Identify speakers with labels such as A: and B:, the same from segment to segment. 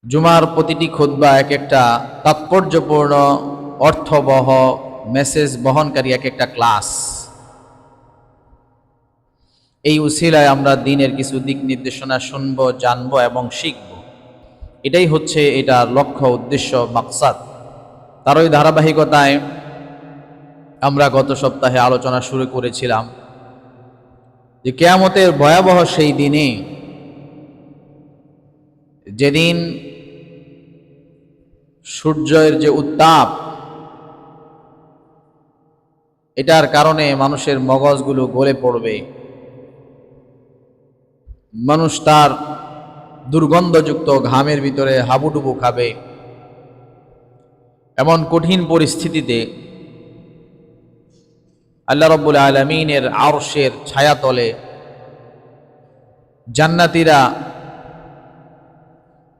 A: জুমার প্রতিটি খুতবা এক একটা তাৎপর্যপূর্ণ অর্থবহ মেসেজ বহনকারী এক একটা ক্লাস। এই উসিলায় আমরা দিনের কিছু দিক নির্দেশনা শুনব, জানব এবং শিখব। এটাই হচ্ছে এটার লক্ষ্য, উদ্দেশ্য, মাকসাদ। তারই ধারাবাহিকতায় আমরা গত সপ্তাহে আলোচনা শুরু করেছিলাম যে কিয়ামতের ভয়াবহ সেই দিনে, যেদিন সূর্যের যে উত্তাপ, এটার কারণে মানুষের মগজগুলো গলে পড়বে, মানুষ তার দুর্গন্ধযুক্ত ঘামের ভিতরে হাবুডুবু খাবে। এমন কঠিন পরিস্থিতিতে আল্লাহ রাব্বুল আলামিনের আরশের ছায়াতলে জান্নাতীরা,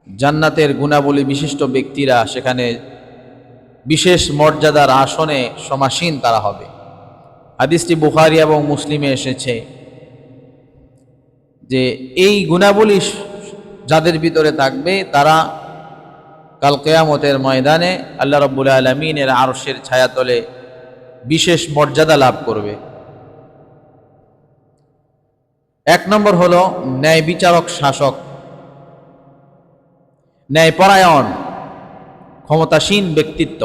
A: জান্নাতের গুণাবলী বিশিষ্ট ব্যক্তিরা সেখানে বিশেষ মর্যাদার আসনে সমাসীন তারা হবে। হাদিসটি বুখারী এবং মুসলিমে এসেছে যে এই গুণাবলী যাদের ভিতরে থাকবে তারা কাল কিয়ামতের ময়দানে আল্লাহ রাব্বুল আলামিনের আরশের ছায়াতলে বিশেষ মর্যাদা লাভ করবে। এক নম্বর হলো ন্যায় বিচারক, শাসক, ন্যায়পরায়ণ, ক্ষমতাসীন ব্যক্তিত্ব।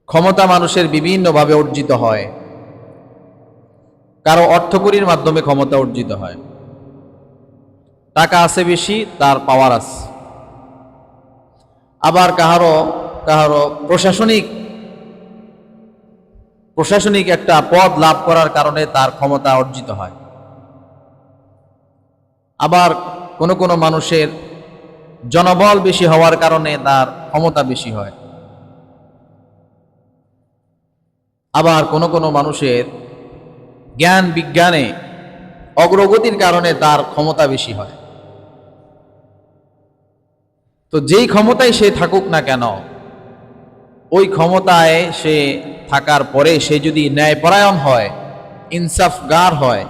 A: ক্ষমতা মানুষের বিভিন্নভাবে অর্জিত হয়। কারো অর্থকড়ির মাধ্যমে ক্ষমতা অর্জিত হয়। টাকা আছে বেশি, তার পাওয়ার আছে। আবার কাহারো কাহারো প্রশাসনিক একটা পদ লাভ করার কারণে তার ক্ষমতা অর্জিত হয়। আবার কোনো কোনো মানুষের জনবল বেশি হওয়ার কারণে তার ক্ষমতা বেশি হয়। আবার কোনো কোনো মানুষের জ্ঞান বিজ্ঞানে অগ্রগতির কারণে তার ক্ষমতা বেশি হয়। তো যেই ক্ষমতায় সে থাকুক না কেন, ওই ক্ষমতায় সে থাকার পরে সে যদি ন্যায়পরায়ণ হয়, ইনসাফগার হয়,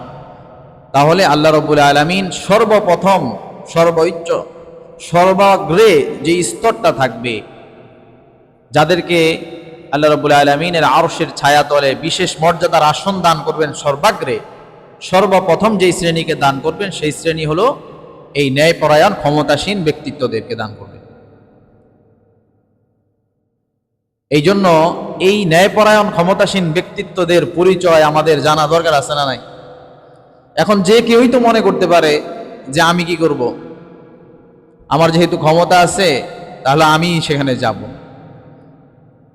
A: তাহলে আল্লাহ রাব্বুল আলামিন সর্বপ্রথম, সর্বোচ্চ, সর্বাগ্রে যে স্তরটা থাকবে, যাদেরকে আল্লাহ রাব্বুল আলামিনের আরশের ছায়াতলে বিশেষ মর্যাদার আসন দান করবেন, সর্বাগ্রে সর্বপ্রথম যেই শ্রেণীকে দান করবেন, সেই শ্রেণী হলো এই ন্যায়পরায়ণ ক্ষমতাসীন ব্যক্তিত্বদেরকে দান করবেন। এই জন্য এই ন্যায়পরায়ণ ক্ষমতাসীন ব্যক্তিত্বদের পরিচয় আমাদের জানা দরকার আছে না নাই? এখন যে কেউই তো মনে করতে পারে যে আমি কি করব, আমার যেহেতু ক্ষমতা আছে তাহলে আমি সেখানে যাব।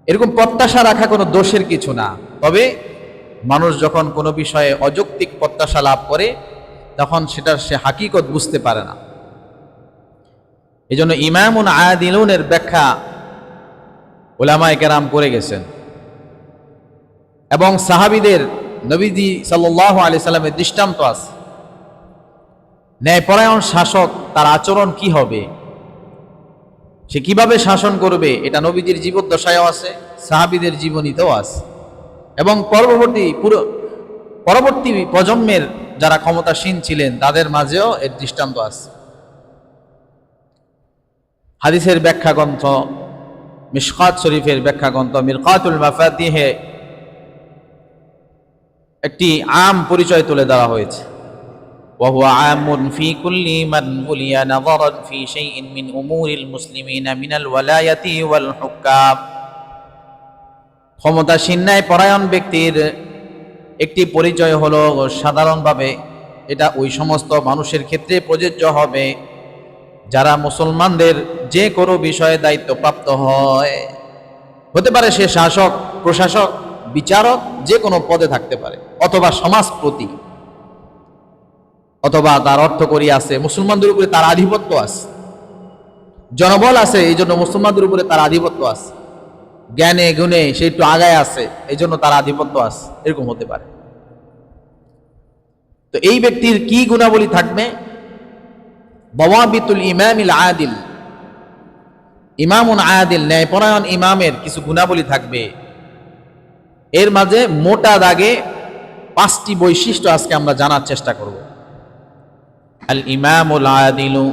A: এরকম প্রত্যাশা রাখা কোনো দোষের কিছু না। তবে মানুষ যখন কোনো বিষয়ে অযৌক্তিক প্রত্যাশা লাভ করে, তখন সেটার সে হাকিকত বুঝতে পারে না। এই জন্য ইমামুন আদিলুনের ব্যাখ্যা উলামায়ে কেরাম করে গেছেন, এবং সাহাবীদের, নবীজি সাল্লাল্লাহু আলাইহি সাল্লামের দৃষ্টান্ত আছে। ন্যায়পরায়ণ শাসক তার আচরণ কি হবে, সে কিভাবে শাসন করবে, এটা নবীজির জীবদ্দশায়ও আছে, সাহাবীদের জীবনীতেও আছে, এবং পরবর্তী প্রজন্মের যারা ক্ষমতাসীন ছিলেন তাদের মাঝেও এর দৃষ্টান্ত আছে। হাদিসের ব্যাখ্যা গ্রন্থ মিশকাত শরীফের ব্যাখ্যা গ্রন্থ মিরকাতুল মাফাতিহে একটি আম পরিচয় তুলে দেওয়া হয়েছে। وهو عام في كل من ولي نظرا في شيء من أمور المسلمين من الولاية والحكام। ক্ষমতাসীন ন্যায়পরায়ণ ব্যক্তির একটি পরিচয় হলো, সাধারণভাবে এটা ওই সমস্ত মানুষের ক্ষেত্রে প্রযোজ্য হবে যারা মুসলমানদের যে কোনো বিষয়ে দায়িত্বপ্রাপ্ত হয়। হতে পারে সে শাসক, প্রশাসক, বিচারক, যে কোনো পদে থাকতে পারে, অথবা সমাজপতি, অথবা তার অর্থকড়ি আছে, মুসলমানদের উপরে তার আধিপত্য আছে, জনবল আছে, এই জন্য মুসলমানদের উপরে তার আধিপত্য আছে, জ্ঞানে গুণে সে একটু আগায় আছে, এই জন্য তার আধিপত্য আছে, এরকম হতে পারে। তো এই ব্যক্তির কি গুণাবলী থাকবে? দাওয়াবিতুল ইমামিল আদিল, ইমামুন আদিল, ন্যায়পরায়ণ ইমামের কিছু গুণাবলী থাকবে। এর মাঝে মোটা দাগে 5টি বৈশিষ্ট্য আজকে আমরা জানার চেষ্টা করব। আল ইমামুল আদিলু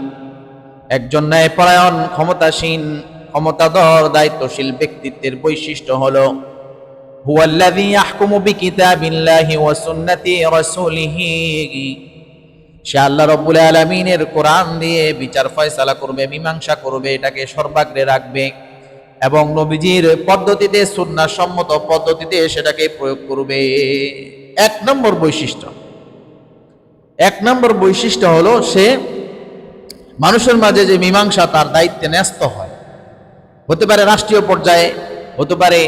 A: একজন ন্যায়পরায়ণ, ক্ষমতাসীন, ক্ষমতাধর, দায়িত্বশীল ব্যক্তিত্বের বৈশিষ্ট্য হলো হুয়াল্লাযী ইয়াহকুমু বিকিতাবিল্লাহি ওয়া সুন্নাতি রাসূলিহি, সে আল্লাহ রাব্বুল আলামিনের কোরআন দিয়ে বিচার ফয়সালা করবে, মীমাংসা করবে, এটাকে সর্বাগ্রে রাখবে এবং নবীজির পদ্ধতিতে, সুন্নাহ সম্মত পদ্ধতিতে সেটাকে প্রয়োগ করবে। এক নম্বর বৈশিষ্ট্য হলো সে মানুষের মাঝে যে মীমাংসা তার দায়িত্বে ন্যস্ত হয়। হতে পারে রাষ্ট্রীয় পর্যায়ে, হতে পারে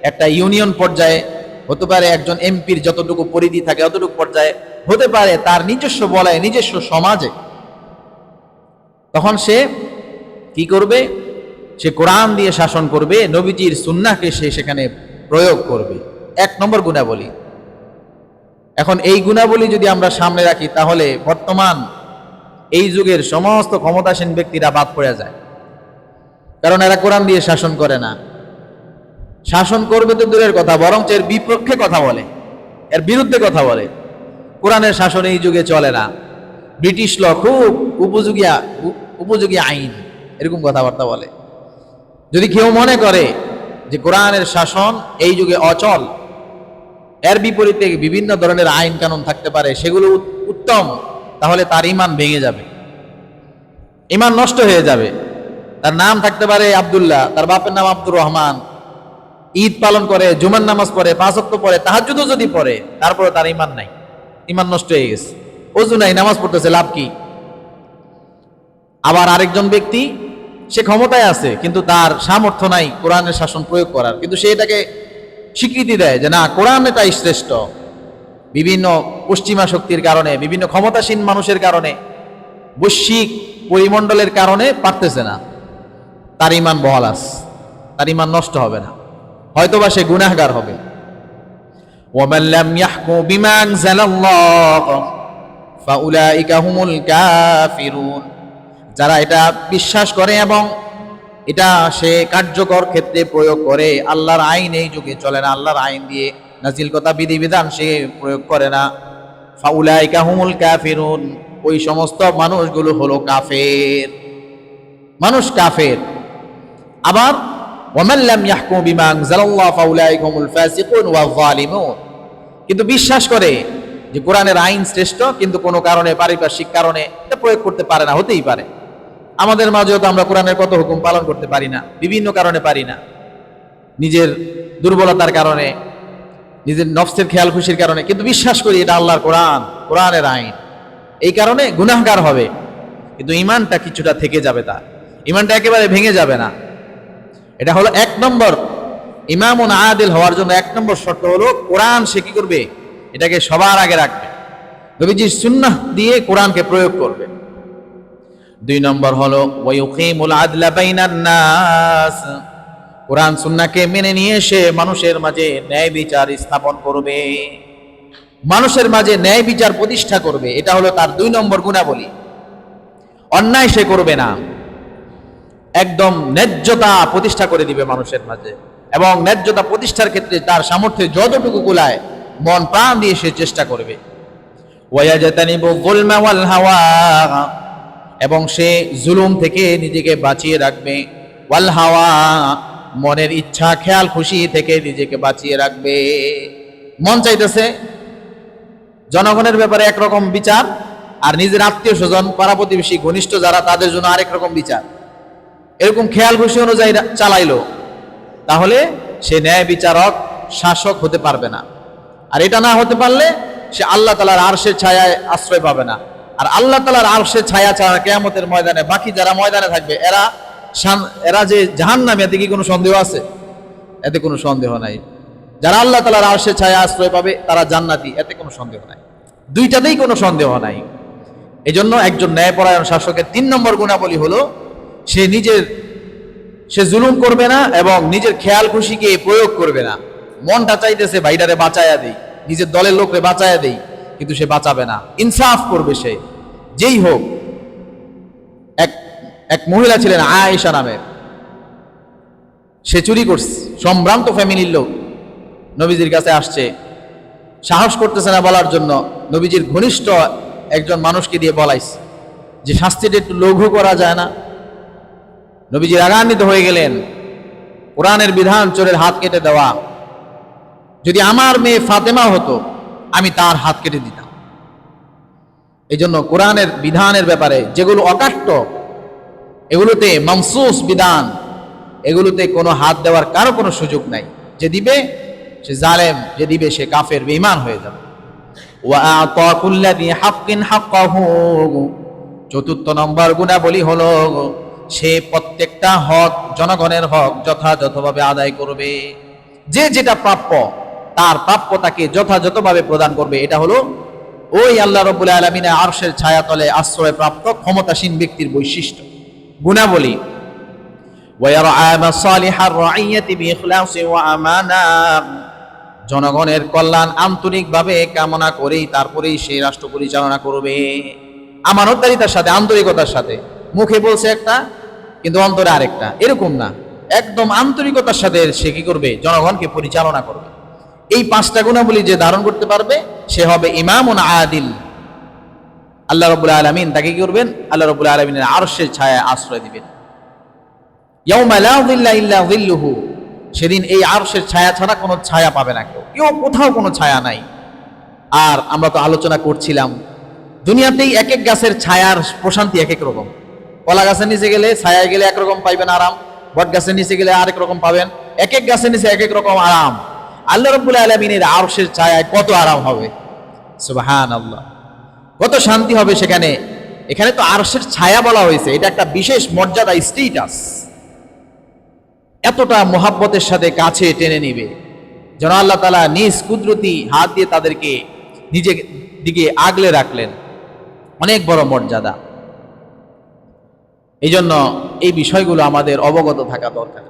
A: একটা ইউনিয়ন পর্যায়ে, হতে পারে একজন এমপির যতটুকু পরিধি থাকে অতটুকু পর্যায়ে, হতে পারে তার নিজস্ব বলয়ে, নিজস্ব সমাজে। তখন সে কি করবে? সে কোরআন দিয়ে শাসন করবে, নবীজির সুন্নাহকে সে সেখানে প্রয়োগ করবে। এক নম্বর গুণাবলী। এখন এই গুণাবলী যদি আমরা সামনে রাখি তাহলে বর্তমান এই যুগের সমস্ত ক্ষমতাসীন ব্যক্তিরা বাদ পড়ে যায়। কারণ এরা কোরআন দিয়ে শাসন করে না। শাসন করবে তো দূরের কথা, বরং এর বিপক্ষে কথা বলে, এর বিরুদ্ধে কথা বলে। কোরআনের শাসন এই যুগে চলে না। ব্রিটিশ ল খুব উপযোগী আইন, এরকম কথাবার্তা বলে। যদি কেউ মনে করে যে কোরআনের শাসন এই যুগে অচল, এর বিপরীতে বিভিন্ন ধরনের আইন কানুন থাকতে পারে, সেগুলো উত্তম, তাহলে তার ঈমান ভেঙে যাবে, ঈমান নষ্ট হয়ে যাবে। তার নাম থাকতে পারে আব্দুল্লাহ, তার বাপের নাম আব্দুর রহমান, ঈদ পালন করে, জুমার নামাজ পড়ে, 5 ওয়াক্ত পড়ে, তাহাজ্জুদও যদি পড়ে, তারপরে তার ঈমান নাই, ঈমান নষ্ট হয়ে গেছে। ওযু নাই, নামাজ পড়তেছে, লাভ কি? আবার আরেকজন ব্যক্তি, সে ক্ষমতায় আছে কিন্তু তার সামর্থ্য নাই কোরআনের শাসন প্রয়োগ করার, কিন্তু সে এটাকে স্বীকৃতি দেয় যে না, কোরআন এটাই শ্রেষ্ঠ। বিভিন্ন পশ্চিমা শক্তির কারণে, বিভিন্ন ক্ষমতাসীন মানুষের কারণে, বৈশ্বিক পরিমণ্ডলের কারণে পারতেছে না, তার ঈমান বহাল আছে, তার ঈমান নষ্ট হবে না, হয়তোবা সে গুনাহগার হবে। ওয়ামান লাম ইয়াহকুম বিমা আনজালাল্লাহ ফাউলাইকা হুমুল কাফিরুন, যারা এটা বিশ্বাস করে এবং এটা সে কার্যকর ক্ষেত্রে প্রয়োগ করে, আল্লাহর আইন এই যুগে চলে না, আল্লাহর আইন দিয়ে নাজিল কথা বিধিবিধান সে প্রয়োগ করে না, ফাউলাইকা হুমুল কাফিরুন, ওই সমস্ত মানুষগুলো হলো কাফের, মানুষ কাফের। আবার ওয়ামান লাম ইয়াহকুম বিমা আনজালাল্লাহ ফাউলাইকা হুমুল ফাসিকুন ওয়াজ জালিমুন, কিন্তু বিশ্বাস করে যে কোরআনের আইন শ্রেষ্ঠ, কিন্তু কোনো কারণে, পারিপার্শ্বিক কারণে এটা প্রয়োগ করতে পারে না। হতেই পারে আমাদের মাঝেও তো আমরা কোরআনের কত হুকুম পালন করতে পারি না, বিভিন্ন কারণে পারি না, নিজের দুর্বলতার কারণে, নিজের নফসের খেয়াল খুশির কারণে, কিন্তু বিশ্বাস করি এটা আল্লাহর কোরআন, কোরআনের আইন, এই কারণে গুনাহগার হবে, কিন্তু ঈমানটা কিছুটা থেকে যাবে, তার ঈমানটা একেবারে ভেঙে যাবে না। এটা হলো এক নম্বর। ইমামুন আদিল হওয়ার জন্য এক নম্বর শর্ত হলো কোরআন সে কি করবে? এটাকে সবার আগে রাখবে, নবীজির সুন্নাহ দিয়ে কোরআনকে প্রয়োগ করবে। 2 নম্বর হলো ওয়ায়ুকিমুল আদলা বাইনান নাস, কোরআন সুন্নাহকে মেনে নিয়ে সে মানুষের মাঝে ন্যায় বিচার স্থাপন করবে, মানুষের মাঝে ন্যায় বিচার প্রতিষ্ঠা করবে। এটা হলো তার 2 নম্বর গুণাবলী। অন্যায় সে করবে না, একদম ন্যায্যতা প্রতিষ্ঠা করে দিবে মানুষের মাঝে, এবং ন্যায্যতা প্রতিষ্ঠার ক্ষেত্রে তার সামর্থ্যে যতটুকু কুলায় মন প্রাণ দিয়ে সে চেষ্টা করবে। ওয়ায়াজতানিবু যুলমা ওয়াল হাওয়া, এবং সে জুলুম থেকে নিজেকে বাঁচিয়ে রাখবে, ওয়াল হাওয়া, মনের ইচ্ছা খেয়াল খুশি থেকে নিজেকে বাঁচিয়ে রাখবে। মন চাইতেছে জনগণের ব্যাপারে একরকম বিচার, আর নিজের আত্মীয় স্বজন, পাড়া প্রতিবেশী, ঘনিষ্ঠ যারা, তাদের জন্য আরেক রকম বিচার, এরকম খেয়াল খুশি অনুযায়ী চালাইলো, তাহলে সে ন্যায় বিচারক, শাসক হতে পারবে না। আর এটা না হতে পারলে সে আল্লাহ তাআলার আরশের ছায়ায় আশ্রয় পাবে না। আর আল্লাহ তাআলার আরশের ছায়া ছাড়া কিয়ামতের ময়দানে বাকি যারা ময়দানে থাকবে, এরা যে জাহান্নামী, এতে কি কোনো সন্দেহ আছে? এতে কোনো সন্দেহ নাই। যারা আল্লাহ তাআলার আরশের ছায়া আশ্রয় পাবে তারা জান্নাতি, এতে কোনো সন্দেহ নাই, দুইটাতেই কোনো সন্দেহ নাই। এজন্য একজন ন্যায়পরায়ণ শাসকের 3 নম্বর গুণাবলী হলো সে জুলুম করবে না এবং নিজের খেয়াল খুশিকে প্রয়োগ করবে না। মনটা চাইতেছে ভাইটারে বাঁচায়া দেই, নিজের দলের লোকরে বাঁচায়া দেই, কিন্তু সে বাঁচাবে না, ইনসাফ করবে সে, যেই হোক। এক মহিলা ছিলেন আয়েশা নামের, সে চুরি করছে, সম্ভ্রান্ত ফ্যামিলির লোক, নবীজির কাছে আসছে, সাহস করতেছে না বলার জন্য, নবীজির ঘনিষ্ঠ একজন মানুষকে দিয়ে বলাইছে যে শাস্তিটা একটু লঘু করা যায় না? নবীজি রাগান্বিত হয়ে গেলেন, কোরআনের বিধান চোরের হাত কেটে দেওয়া। যদি আমার মেয়ে ফাতেমা হতো, আমি তার হাত কেটে দিতাম। এই জন্য কোরআনের বিধানের ব্যাপারে যেগুলো অকাট্য, এগুলোতে মানসুস বিধান, এগুলোতে কোনো হাত দেওয়ার কারো কোনো সুযোগ নাই। যে দিবে সে জালেম, যে দিবে সে কাফের, বেঈমান হয়ে যাবে। ওয়া কুল্লা বি হাক্কিন হাক্কাহু, চতুর্থ নম্বর গুণাবলী হলো সে প্রত্যেকটা হক, জনগণের হক যথাযথভাবে আদায় করবে। যে যেটা প্রাপ্য, তার প্রাপ্য তাকে যথাযথভাবে প্রদান করবে। এটা হলো ওই আল্লাহ রাব্বুল আলামিনের আরশের ছায়াতলে আশ্রয় প্রাপ্ত ক্ষমতাসীন ব্যক্তির বৈশিষ্ট্য, গুণাবলী। জনগণের কল্যাণ আন্তরিকভাবে কামনা করেই তারপরেই সেই রাষ্ট্র পরিচালনা করবে, আমানতদারিতার সাথে, আন্তরিকতার সাথে। মুখে বলছে একটা কিন্তু অন্তরে আরেকটা, এরকম না, একদম আন্তরিকতার সাথে সে কি করবে? জনগণকে পরিচালনা করবে। এই পাঁচটা গুণাবলী যে ধারণ করতে পারবে সে হবে ইমামুন আদিল। আল্লাহ রাব্বুল আলামিন তাকে কি করবেন? আল্লাহ রাব্বুল আলামিনের আরশের ছায়ায় আশ্রয় দিবেন। ইয়াউমা লা যিল্লা ইল্লা যিল্লুহু, সেদিন এই আরশের ছায়া ছাড়া কোনো ছায়া পাবে না কেউ, কোথাও কোনো ছায়া নাই। আর আমরা তো আলোচনা করছিলাম, দুনিয়াতেই এক এক গাছের ছায়ার প্রশান্তি এক এক রকম। কলা গাছের নিচে গেলে, ছায়ায় গেলে একরকম পাইবেন আরাম, বট গাছের নিচে গেলে আরেক রকম পাবেন। এক এক গাছের নিচে এক এক রকম আরাম। আল্লাহ রাব্বুল আলামিনের আরশের ছায়ায় কত আরাম হবে, সুবহানাল্লাহ, কত শান্তি হবে সেখানে। এখানে তো আরশের ছায়া বলা হয়েছে, এটা একটা বিশেষ মর্যাদা, স্ট্যাটাস। এতটা মোহাব্বতের সাথে কাছে টেনে নিবে যেন আল্লাহ তাআলা নিজ কুদরতি হাত দিয়ে তাদেরকে নিজের দিকে আগলে রাখলেন। অনেক বড় মর্যাদা। এই জন্য এই বিষয়গুলো আমাদের অবগত থাকা দরকার।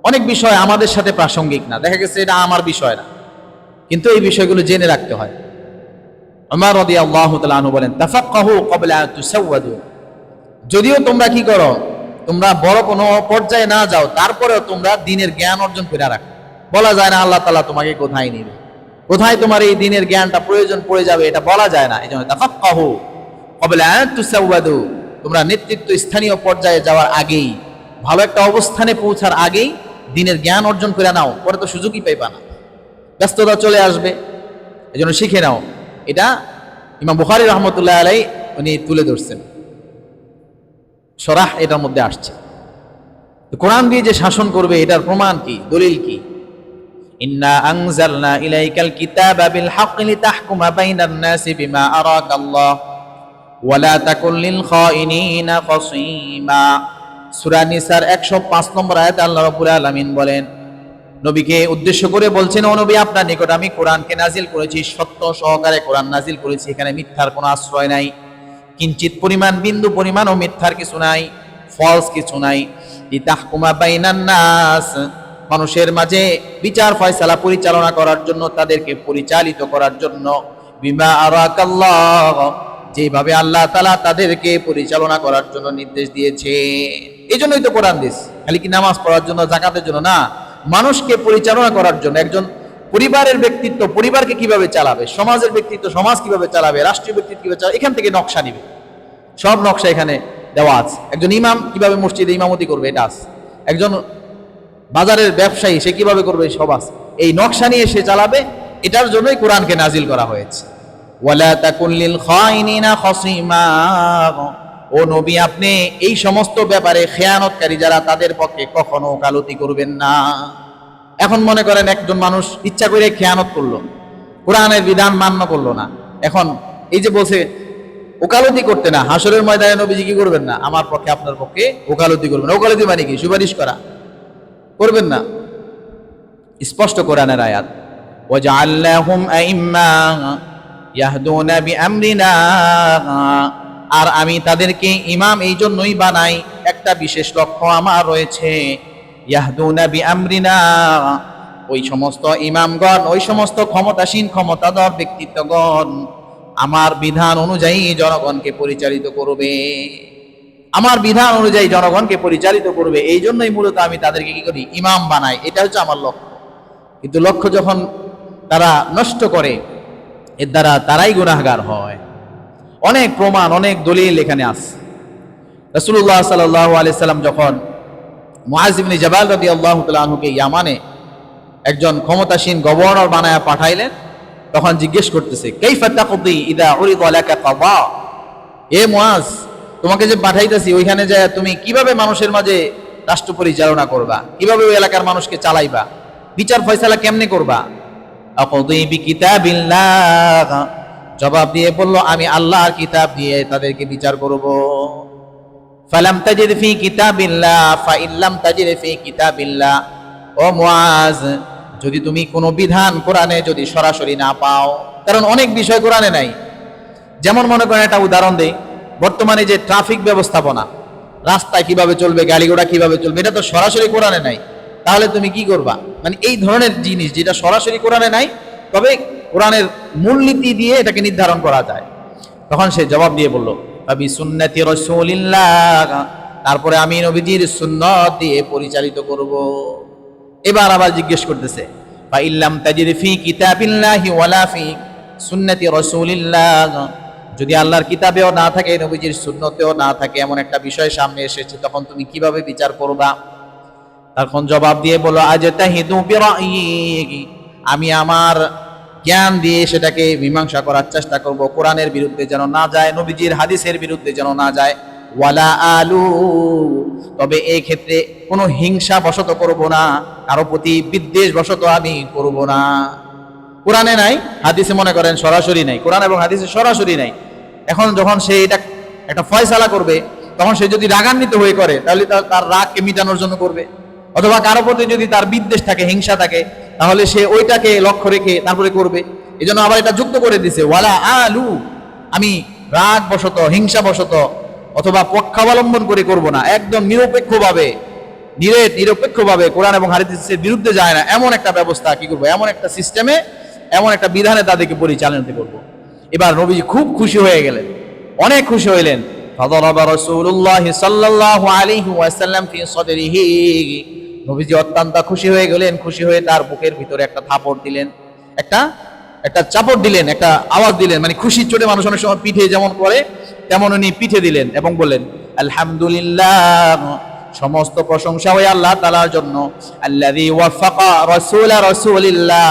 A: অনেক বিষয় আমাদের সাথে প্রাসঙ্গিক না, দেখা গেছে এটা আমার বিষয় না, কিন্তু এই বিষয়গুলো জেনে রাখতে হয়। ওমর রাদিয়াল্লাহু তাআলা আনহু বলেন, তাফাক্কাহু ক্বাবলা আন তুসাওয়াদু, যদিও তোমরা কি করো, তোমরা বড় কোনো পর্যায়ে না যাও, তারপরেও তোমরা দ্বীনের জ্ঞান অর্জন করে রাখো। বলা যায় না আল্লাহ তাআলা তোমাকে কোথায় নিবে, কোথায় তোমার এই দ্বীনের জ্ঞানটা প্রয়োজন পড়ে যাবে, এটা বলা যায় না। এই জন্য তাফাক্কাহু ক্বাবলা আন তুসাওয়াদু, তোমরা নেতৃত্ব স্থানীয় পর্যায়ে যাওয়ার আগেই, ভালো একটা অবস্থানে পৌঁছার আগেই দ্বীনের জ্ঞান অর্জন করে নাও, পরে তো সুযোগই পাইবা না, ব্যস্ততা চলে আসবে। এই জন্য শিখে নাও। এটা ইমাম বুখারী রাহমাতুল্লাহ আলাইহি উনি তুলে ধরছেন, সরাহ এটার মধ্যে আসছে। কোরআন দিয়ে যে শাসন করবে এটার প্রমাণ কি, দলিল কি? ইন্না আনজালনা ইলাইকাল কিতাবা বিল হাক্কি লিতাহকুমা বাইনান নাসি বিমা আরাকাল্লাহ ওয়া লা তাকুন লিল খাইনিনা খাসীমা। সূরা নিসার 105 নম্বর আয়াতে আল্লাহ রাব্বুল আলামিন বলেন, নবীকে উদ্দেশ্য করে বলছেন, ও নবী, আপনার নিকট আমি কোরআনকে নাজিল করেছি, সত্য সহকারে কোরআন নাজিল করেছি, এখানে মিথ্যার কোনো আশ্রয় নাই, কিঞ্চিত পরিমাণ, বিন্দু পরিমাণও মিথ্যার কিছু নাই, ফলস কিছু নাই। লিতাহকুমা বাইনান নাস, মানুষের মাঝে বিচার ফয়সালা পরিচালনা করার জন্য, তাদেরকে পরিচালিত করার জন্য, বিমা আরাকাল্লাহ, যেভাবে আল্লাহ তাআলা তাদেরকে পরিচালনা করার জন্য নির্দেশ দিয়েছে। এই জন্যই তো কোরআন দিস, খালি কি নামাজ পড়ার জন্য, যাকাতের জন্য না, মানুষকে পরিচালনা করার জন্য। একজন পরিবারের ব্যক্তিত্ব পরিবারকে কিভাবে চালাবে, সমাজের ব্যক্তিত্ব সমাজ কিভাবে চালাবে, রাষ্ট্রীয় ব্যক্তিত্ব কিভাবে চালাবে, এখান থেকে নকশা নিবে। সব নকশা এখানে দেওয়া আছে। একজন ইমাম কিভাবে মসজিদে ইমামতি করবে, এটা আছে। একজন বাজারের ব্যবসায়ী সে কিভাবে করবে, সব আছে। এই নকশা নিয়ে সে চালাবে, এটার জন্যই কোরআনকে নাজিল করা হয়েছে। ওয়ালা তাকুন লিল খাইনিনা খাসীমা, ও নবী, আপনি এই সমস্ত ব্যাপারে খেয়ানতকারী যারা, তাদের পক্ষে কখনো ওকালতি করবেন না। এখন মনে করেন একজন মানুষ ইচ্ছা করে খেয়ানত করলো, কোরআনের বিধান মান্য করলো না, এখন এই যে বলছে ওকালতি করতে না, হাসরের ময়দানে নবীজি কি করবেন না, আমার পক্ষে আপনার পক্ষে ওকালতি করবেন না। ওকালতি মানে কি? সুপারিশ করা, করবেন না। স্পষ্ট কোরআনের আয়াত, ওয়াজআলনাহুম আইম্মা ইয়াহদুনা বিআমরিনা, আর আমি তাদেরকে ইমাম এই জন্যই বানাই, একটা বিশেষ লক্ষ্য আমার রয়েছে। ইয়াহদুনা বিআমরিনা, ওই সমস্ত ইমামগণ, ওই সমস্ত ক্ষমতাসীন ক্ষমতাধর ব্যক্তিত্বগণ আমার বিধান অনুযায়ী জনগণকে পরিচালিত করবে, আমার বিধান অনুযায়ী জনগণকে পরিচালিত করবে। এই জন্যই মূলত আমি তাদেরকে কি করি, ইমাম বানাই। এটা হচ্ছে আমার লক্ষ্য। কিন্তু লক্ষ্য যখন তারা নষ্ট করে, এর দ্বারা তারাই গুনাহগার হয়। অনেক প্রমাণ, অনেক দলিল এখানে আছে। রাসূলুল্লাহ সাল্লাল্লাহু আলাইহি সাল্লাম যখন মুআয ইবনে জাবাল রাদিয়াল্লাহু তাআলা আনহুকে ইয়ামানে একজন ক্ষমতাসীন গভর্নর বানায়া পাঠাইলেন, তখন জিজ্ঞেস করতেছে, কাইফা তাকদি ইদা উরিদা লাকা কাদা, এ মুআয, তোমাকে যে পাঠাইতেছি ওইখানে যায় তুমি কিভাবে মানুষের মাঝে রাষ্ট্র পরিচালনা করবা, কিভাবে ওই এলাকার মানুষকে চালাইবা, বিচার ফয়সালা কেমনে করবা? আকুদি বিকিতাবিল্লাহ, জবাব দিয়ে বলল, আমি আল্লাহর কিতাব দিয়ে তাদেরকে বিচার করব। ফালাম তাজিদ ফি কিতাবিল্লাহ ফাইল্লাম তাজিদ ফি কিতাবিল্লাহ, ও মুআয, যদি তুমি কোনো বিধান কোরআনে যদি সরাসরি না পাও, কারণ অনেক বিষয় কোরআনে নাই। যেমন মনে করেন, একটা উদাহরণ দেই, বর্তমানে যে ট্রাফিক ব্যবস্থাপনা, রাস্তায় কিভাবে চলবে, গাড়ি ঘোড়া কিভাবে চলবে, এটা তো সরাসরি কোরআনে নাই। তাহলে তুমি কি করবা? মানে এই ধরনের জিনিস যেটা সরাসরি কোরআনে নাই, তবে কোরআনের মূলনীতি দিয়ে এটাকে নির্ধারণ করা যায়। তখন সে জবাব দিয়ে বলল, আবি সুন্নতি রাসূলিল্লাহ, তারপরে আমি নবীজির সুন্নাত দিয়ে পরিচালিত করব। এবার আবার জিজ্ঞেস করতেছে, ফা ইল্লাম তাজিদ ফি কিতাবিল্লাহি ওয়ালা ফি সুন্নতি রাসূলিল্লাহ, যদি আল্লাহর কিতাবেও না থাকে, নবীজির সুন্নতেও না থাকে, এমন একটা বিষয় সামনে এসেছে, তখন তুমি কিভাবে বিচার করবা? তখন জবাব দিয়ে বলো, আজতাহিদু বিরাইয়ি, আমি আমার জ্ঞান দিয়ে সেটাকে মীমাংসা করার চেষ্টা করব, কোরআনের বিরুদ্ধে যেন না যায়, নবীজির হাদিসের বিরুদ্ধে যেন না যায়। ওয়ালা আলু, তবে এই ক্ষেত্রে কোনো হিংসা বশত করব না, কারো প্রতি বিদ্বেষ বশত আমি করব না। কোরআনে নাই, হাদিসে মনে করেন সরাসরি নাই, কোরআন এবং হাদিসে সরাসরি নাই। এখন যখন সে এটা একটা ফয়সালা করবে, তখন সে যদি রাগান্বিত হয়ে করে, তাহলে তার রাগকে মিটানোর জন্য করবে, অথবা কারো প্রতি যদি তার বিদ্বেষ থাকে, হিংসা থাকে, তাহলে সে ওইটাকে লক্ষ্য রেখে তারপরে করবে। এই জন্য আবার এটা যুক্ত করে দিছে, ওয়ালা আলু, আমি রাগ বশত, হিংসা বশত অথবা পক্ষাবলম্বন করে করব না, একদম নিরপেক্ষভাবে, নিরপেক্ষভাবে কোরআন এবং হাদিসের বিরুদ্ধে যায় না, এমন একটা ব্যবস্থা কি করবো, এমন একটা সিস্টেমে, এমন একটা বিধানে তাদেরকে পরিচালনা করব। এবার নবীজি খুব খুশি হয়ে গেলেন, অনেক খুশি হইলেন। ফাদারাবা রাসূলুল্লাহ সাল্লাল্লাহু আলাইহি ওয়াসাল্লাম ফি সাদরিহি, নবীজি অত্যন্ত খুশি হয়ে গেলেন, খুশি হয়ে তার বুকের ভিতরে একটা থাপড় দিলেন, একটা চাপড় দিলেন, একটা আওয়াজ দিলেন, মানে খুশির চোটে মানুষ অনেক সময় পিঠে যেমন করে তেমন উনি পিঠে দিলেন এবং বললেন, আলহামদুলিল্লাহ, সমস্ত প্রশংসা ওই আল্লাহ তাআলার জন্য, আল্লাযী ওয়াফাকা রাসূলিল্লাহ,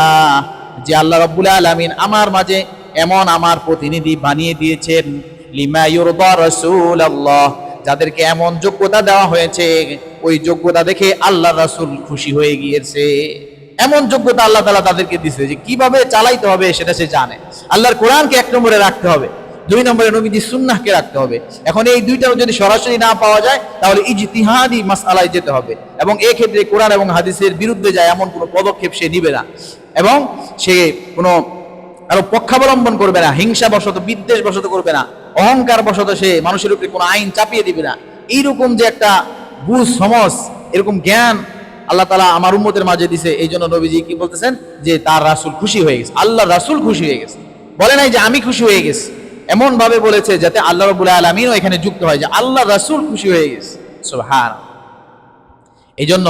A: যে আল্লাহ রাব্বুল আলামিন আমার মাঝে এমন আমার প্রতিনিধি বানিয়ে দিয়েছেন, লিমা ইউরদা রাসূলুল্লাহ, যাদেরকে এমন যোগ্যতা দেওয়া হয়েছে, ওই যোগ্যতা দেখে আল্লাহ রাসূল খুশি হয়ে গিয়েছে। এমন যোগ্যতা আল্লাহ তাআলা তাদেরকে দিয়েছে যে কিভাবে চালাইতে হবে সেটা সে জানে। আল্লাহর কোরআনকে এক নম্বরে রাখতে হবে, দুই নম্বরে নবীজি সুন্নাহকে রাখতে হবে। এখন এই দুইটাও যদি সরাসরি না পাওয়া যায়, তাহলে ইজতিহাদি মাসআলায় যেতে হবে, এবং এই ক্ষেত্রে কোরআন এবং হাদিসের বিরুদ্ধে যায় এমন কোনো পদক্ষেপ সে নিবে না, এবং সে কোনো আরো পক্ষাবলম্বন করবে না, হিংসা বশত, বিদ্বেষ বশত করবে না, অহংকার বশত সে মানুষের উপরে কোনো আইন চাপিয়ে দিবে না। এইরকম যে একটা বুঝ, সমজ, এরকম জ্ঞান আল্লাহ তাআলা আমার উম্মতের মাঝে দিছে। এই জন্য নবীজি কি বলতেছেন, যে তার রাসূল খুশি হয়ে গেছে, আল্লাহ রাসূল খুশি হয়ে গেছে। বলে নাই যে আমি খুশি হয়ে গেছি, এমন ভাবে বলেছে যাতে আল্লাহ রাব্বুল আলামিনও এখানে যুক্ত হয়, যে আল্লাহ রাসূল খুশি হয়ে গেছে। সুবহানাল্লাহ। এই জন্য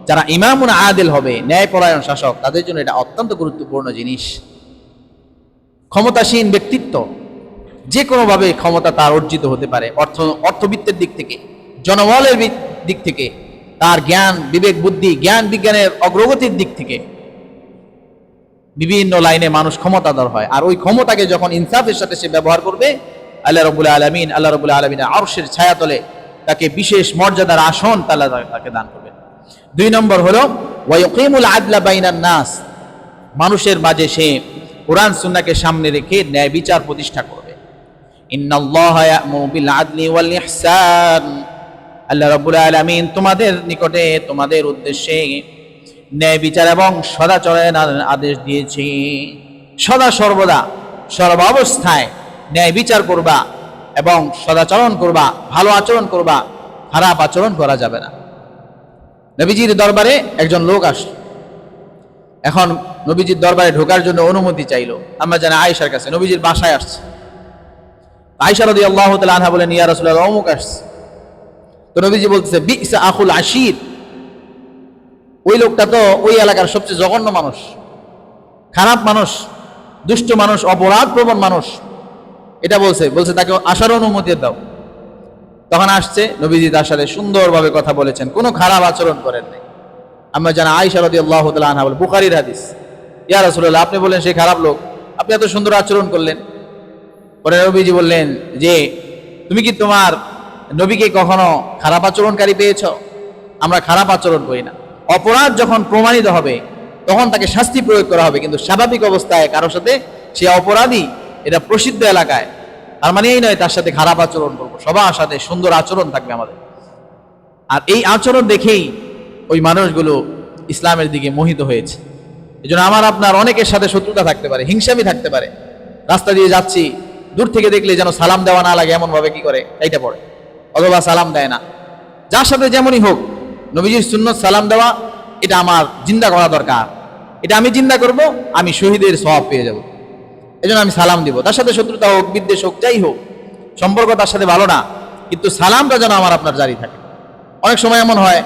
A: যারা ইমামুন আদিল হবে, ন্যায়পরায়ণ শাসক, তাদের জন্য এটা অত্যন্ত গুরুত্বপূর্ণ জিনিস। ক্ষমতাসীন ব্যক্তিত্ব যে কোনোভাবে ক্ষমতা তার অর্জিত হতে পারে, অর্থবিত্তের দিক থেকে, জনবলের দিক থেকে, তার জ্ঞান, বিবেক, বুদ্ধি, জ্ঞান বিজ্ঞানের অগ্রগতির দিক থেকে বিভিন্ন লাইনে মানুষ ক্ষমতাধর হয়। আর ওই ক্ষমতাকে যখন ইনসাফের সাথে সে ব্যবহার করবে, আল্লাহ রাব্বুল আলামিনের আরশের ছায়াতলে তাকে বিশেষ মর্যাদার আসন তাকে দান করবেন। দুই নম্বর হলো ওয়া ইয়াকিমুল আদলা বাইনান নাস, মানুষের মাঝে সে কোরআন সুন্নাহকে সামনে রেখে ন্যায় বিচার প্রতিষ্ঠা করবে। ইন্নাল্লাহা ইয়া'মুরু বিল আদলি ওয়াল ইহসান, আল্লাহ রাব্বুল আলামিন তোমাদের নিকটে, তোমাদের উদ্দেশ্যে ন্যায় বিচার এবং সদাচরণের আদেশ দিয়েছি। সদা সর্বদা, সর্বাবস্থায় ন্যায় বিচার করবা এবং সদাচরণ করবা, ভালো আচরণ করবা, খারাপ আচরণ করা যাবে না। নবীজির দরবারে একজন লোক আসলো, এখন নবীজির দরবারে ঢোকার জন্য অনুমতি চাইলো। আমরা জানি আয়েশার কাছে, নবীজির বাসায় আসছে। আয়েশা রাদিয়াল্লাহু তাআলা আনহা বলেন, ইয়া রাসূলুল্লাহ, অমুক আসছে। তো নবীজি বলতেছে, বি'সা আখুল আশির, ওই লোকটা তো ওই এলাকার সবচেয়ে জঘন্য মানুষ, খারাপ মানুষ, দুষ্ট মানুষ, অপরাধ প্রবণ মানুষ। এটা বলছে তাকে আসার অনুমতি দাও। তখন আসছে, নবীজি তার সাথে সুন্দরভাবে কথা বলেছেন, কোনো খারাপ আচরণ করেন নাই। আমরা জানা আয়েশা রাদিয়াল্লাহু তাআলা আনহা বলেন, বুখারীর হাদিস, ইয়া রাসূলুল্লাহ, আপনি বললেন সে খারাপ লোক, আপনি এত সুন্দর আচরণ করলেন। পরে নবীজি বললেন যে তুমি কি তোমার নবীকে কখনো খারাপ আচরণকারী পেয়েছ? আমরা খারাপ আচরণ করি না। অপরাধ যখন প্রমাণিত হবে তখন তাকে শাস্তি প্রয়োগ করা হবে, কিন্তু স্বাভাবিক অবস্থায় কারোর সাথে সে অপরাধী, এটা প্রসিদ্ধ এলাকায়, তার মানে এই নয় তার সাথে খারাপ আচরণ করবো, সবার সাথে সুন্দর আচরণ থাকবে আমাদের। আর এই আচরণ দেখেই ওই মানুষগুলো ইসলামের দিকে মোহিত হয়েছে। এই জন্য আমার আপনার অনেকের সাথে শত্রুতা থাকতে পারে, হিংসামি থাকতে পারে। রাস্তা দিয়ে যাচ্ছি, দূর থেকে দেখলে যেন সালাম দেওয়া না লাগে এমন ভাবে কি করে এইটা পড়ে, অথবা সালাম দেয় না। যার সাথে যেমনই হোক, নবীজির সুন্নত সালাম দেওয়া, এটা আমার জিন্দা করা দরকার। এটা আমি জিন্দা করব, আমি শহীদের সওয়াব পেয়ে যাব। এই জন্য আমি সালাম দিব। তার সাথে শত্রুতা হোক, বিদ্বেষ হোক, যাই হোক, সম্পর্ক তার সাথে ভালো না, কিন্তু সালামটা যেন আমার আপনার জারি থাকে। অনেক সময় এমন হয়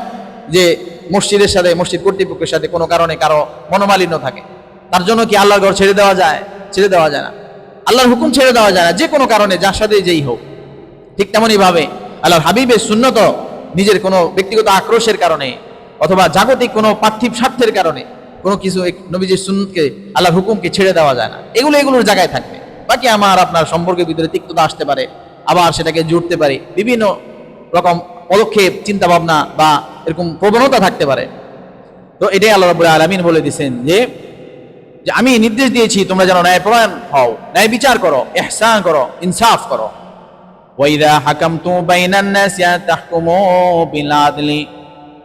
A: যে মসজিদের সাথে, মসজিদ কর্তৃপক্ষের সাথে কোনো কারণে কারো মনোমালিন্য থাকে, তার জন্য কি আল্লাহর ঘর ছেড়ে দেওয়া যায়? ছেড়ে দেওয়া যায় না। আল্লাহর হুকুম ছেড়ে দেওয়া যায় না, যে কোনো কারণে, যার সাথে যেই হোক। ঠিক তেমনই ভাবে আল্লাহর হাবিবের সুন্নত নিজের কোনো ব্যক্তিগত আক্রোশের কারণে অথবা জাগতিক কোনো পার্থিব স্বার্থের কারণে কোনো কিছু নবীজির সুন্নতকে, আল্লাহর হুকুমকে ছেড়ে দেওয়া যায় না। এগুলোর জায়গায় থাকবে। বাকি আমার আপনার সম্পর্কের ভিতরে তিক্ততা আসতে পারে, আবার সেটাকে জুড়তে পারে, বিভিন্ন রকম পদক্ষেপ, চিন্তা ভাবনা বা এরকম প্রবণতা থাকতে পারে। তো এটাই আল্লাহ রাব্বুল আলামিন বলে দিয়েছেন যে আমি নির্দেশ দিয়েছি তোমরা যেন ন্যায়পরায়ণ হও, ন্যায় বিচার করো, ইহসান করো, ইনসাফ করো। ওয়াইদা হাকামতু বাইনান নাসি তাহকুমু বিল আদলি,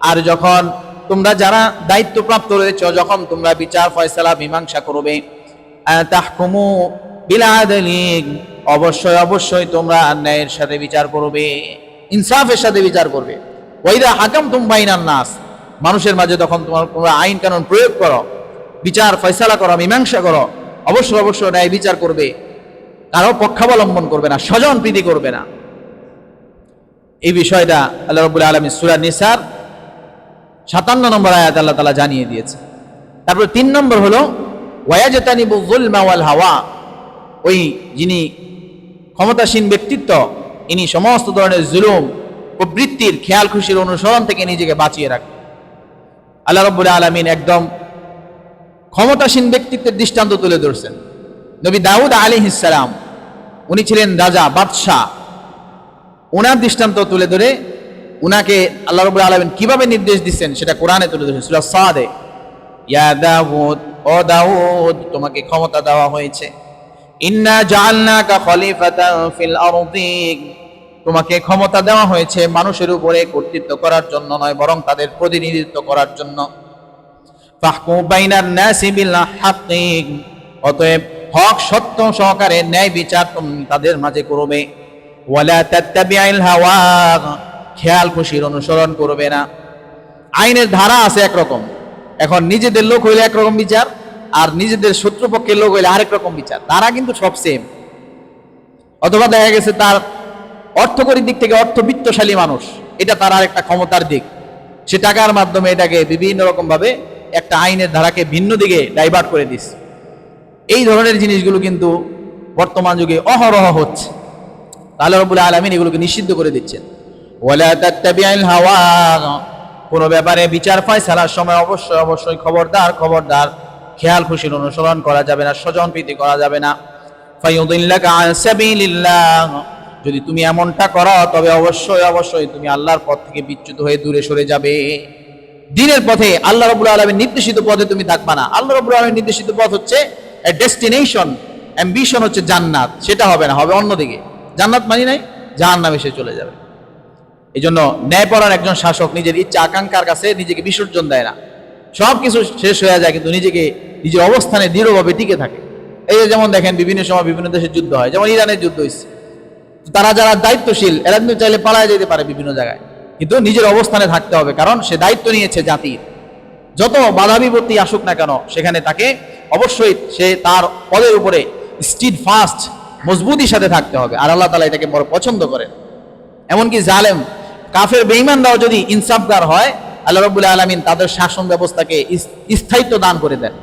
A: আর যখন তোমরা যারা দায়িত্বপ্রাপ্ত রয়েছে, যখন তোমরা বিচার ফয়সালা মীমাংসা করবে, তাহকুমু বিল আদলি, অবশ্যই তোমরা ন্যায়ের সাথে বিচার করবে, ইনসাফের সাথে বিচার করবে। ওয়াইদা হাকামতুম বাইনান নাস, মানুষের মাঝে তখন তোমরা আইন কানুন প্রয়োগ করো, বিচার ফয়সালা করো, মীমাংসা করো, অবশ্যই ন্যায় বিচার করবে, কারো পক্ষাবলম্বন করবে না, স্বজন প্রীতি করবে না। এই বিষয়টা আল্লাহ রাব্বুল আলামিন সূরা নিসার 57 নম্বর আয়াত আল্লাহ তাআলা জানিয়ে দিয়েছে। তারপর 3 নম্বর হলো ওয়ায়াজতানিবু যুলমা ওয়াল হাওয়া, ওই যিনি ক্ষমতাসীন ব্যক্তিত্ব, ইনি সমস্ত ধরনের জুলুম, প্রবৃত্তির, খেয়াল খুশির অনুসরণ থেকে নিজেকে বাঁচিয়ে রাখবে। আল্লাহ রাব্বুল আলামিন একদম ক্ষমতাসীন ব্যক্তিত্বের দৃষ্টান্ত তুলে ধরছেন। নবী দাউদ আলাইহিস সালাম, উনি ছিলেন রাজা, বাদশাহ। ওনার দৃষ্টান্ত তুলে ধরে উনাকে আল্লাহ রাব্বুল আলামিন কিভাবে নির্দেশ দিচ্ছেন সেটা কোরআনে তুলে ধরেছেন। সূরা সাদে, ইয়া দাউদ, ও দাউদ, তোমাকে ক্ষমতা দেওয়া হয়েছে। ইন্না জাআলনাকা খলিফাতান ফিল আরদি, তোমাকে ক্ষমতা দেওয়া হয়েছে মানুষের উপরে কর্তৃত্ব করার জন্য নয়, বরং তাদের প্রতিনিধিত্ব করার জন্য। ফাহকুম বাইনান নাসি বিল হাক্কি, অতএব হক সত্য সহকারে ন্যায় বিচার তুমি তাদের মাঝে করবে। ওয়ালা তাত্তাবিআল হাওয়া, খেয়াল খুশির অনুসরণ করবে না। আইনের ধারা আছে একরকম, এখন নিজেদের লোক হইলে একরকম বিচার, আর নিজেদের শত্রুপক্ষের লোক হইলে আরেক রকম বিচার। তারা কিন্তু সব সেম। অথবা দেখা গেছে তার অর্থকরী দিক থেকে অর্থবিত্তশালী মানুষ, এটা তার আরেকটা ক্ষমতার দিক, সে টাকার মাধ্যমে এটাকে বিভিন্ন রকম ভাবে একটা আইনের ধারাকে ভিন্ন দিকে ডাইভার্ট করে দিস। এই ধরনের জিনিসগুলো কিন্তু বর্তমান যুগে অহরহ হচ্ছে। আল্লাহ রাব্বুল আলামিন এগুলোকে নিষিদ্ধ করে দিচ্ছেন। ওয়ালা তাত্তাবিআল হাওয়া, কোন ব্যাপারে বিচার ফয়সালার সময় অবশ্যই খবরদার খেয়াল খুশির অনুসরণ করা যাবে না, স্বজন প্রীতি করা যাবে না। ফায়ুদিল্লাকা আন সাবিলিল্লাহ, যদি তুমি এমনটা করো তবে অবশ্যই তুমি আল্লাহর পথ থেকে বিচ্যুত হয়ে দূরে সরে যাবে। দ্বীনের পথে, আল্লাহ রাব্বুল আলামিন নির্দেশিত পথে তুমি থাকবা না। আল্লাহ রাব্বুল আলামিন নির্দেশিত পথ হচ্ছে ডেস্টিনেশন, অ্যাম্বিশন হচ্ছে জান্নাত, সেটা হবে না, হবে অন্যদিকে। জান্নাত মানি নাই, জাহান্নামে সে চলে যাবে। এই জন্য ন্যায়পরায়ণ একজন শাসক নিজের ইচ্ছা আকাঙ্ক্ষার কাছে নিজেকে বিসর্জন দেয় না। সব কিছু শেষ হয়ে যায়, কিন্তু নিজের অবস্থানে দৃঢ়ভাবে টিকে থাকে। এই যেমন দেখেন বিভিন্ন সময় বিভিন্ন দেশে যুদ্ধ হয়, যেমন ইরানের যুদ্ধ হয়েছে। তারা যারা দায়িত্বশীল, এরা কিন্তু চাইলে পালায় যেতে পারে বিভিন্ন জায়গায়, কিন্তু নিজের অবস্থানে থাকতে হবে, কারণ সে দায়িত্ব নিয়েছে জাতির। যত বাধা বিপত্তি আসুক না কেন, সেখানে তাকে অবশ্যই সে তার পদের উপরে স্টিড ফাস্ট, মজবুতির সাথে থাকতে হবে। আর আল্লাহ তাআলা এটাকে বড় পছন্দ করেন। এমনকি জালেম, কাফের, বেঈমানরাও যদি ইনসাফগার হয়, আল্লাহ রাব্বুল আলামিন তাদের শাসন ব্যবস্থাকে স্থায়িত্ব দান করে দেন।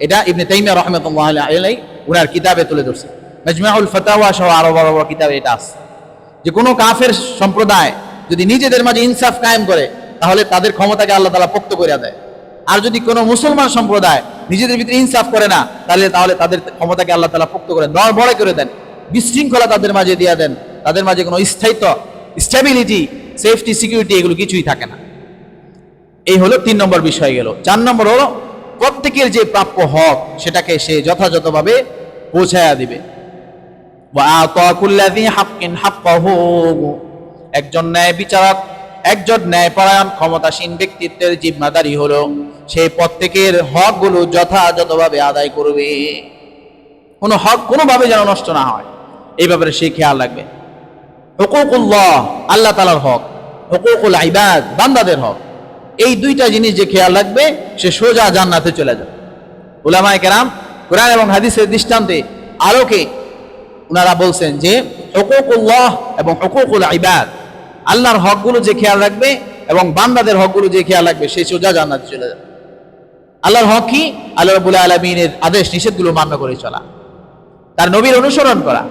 A: এটা ইবনে তাইমিয়া রাহমাতুল্লাহি আলাইহি উনার কিতাবে তুলে ধরছে। মাজমাউল ফাতাওয়া সহ আরো বড় বড় কিতাবে এটা আছে যে কোনো কাফের সম্প্রদায় যদি নিজেদের মাঝে ইনসাফ কায়েম করে তাহলে তাদের ক্ষমতাকে আল্লাহ তাআলা পোক্ত করে দেয়। আর যদি কোনো মুসলমান সম্প্রদায় নিজেদের ভিতরে ইনসাফ করে না তাহলে তাদের ক্ষমতাকে আল্লাহ তাআলা পোক্ত করে বড় করে দেন, বিশৃঙ্খলা তাদের মাঝে দিয়ে দেন, তাদের মাঝে কোনো স্থায়িত্ব, স্টেবিলিটি, সেফটি, সিকিউরিটি এগুলো কিছুই থাকে না। এই হলো 3 নম্বর বিষয় গেল। 4 নম্বর হলো প্রত্যেকের যে প্রাপ্য হক সেটাকে সে যথাযথভাবে পৌঁছায়া দিবে। একজন ন্যায় বিচারক, একজন ন্যায়পরায়ণ ক্ষমতাসীন ব্যক্তিত্বের জিম্মাদারি হলো সেই প্রত্যেকের হকগুলো যথাযথভাবে আদায় করবে, কোনো হক কোনোভাবে যেন নষ্ট না হয় এই ব্যাপারে সে খেয়াল রাখবে। হুকুকুল্লাহ আল্লাহ তাআলার হক, হুকুকুল ইবাদ বান্দাদের হক, এই দুইটা জিনিস যে খেয়াল রাখবে সে সোজা জান্নাতে চলে যাবে। উলামায়ে কেরাম কোরআন এবং হাদিসের দৃষ্টান্তে আলোকে ওনারা বলছেন যে হুকুকুল্লাহ এবং হুকুকুল ইবাদ, আল্লাহর হকগুলো যে খেয়াল রাখবে এবং বান্দাদের হকগুলো যে খেয়াল রাখবে সে সোজা জান্নাতে চলে যাবে। আল্লাহর হক কি? আল্লাহ রাব্বুল আলামিনের আদেশ নিষেধগুলো মান্য করে চলা, তার নবীর অনুসরণ করা।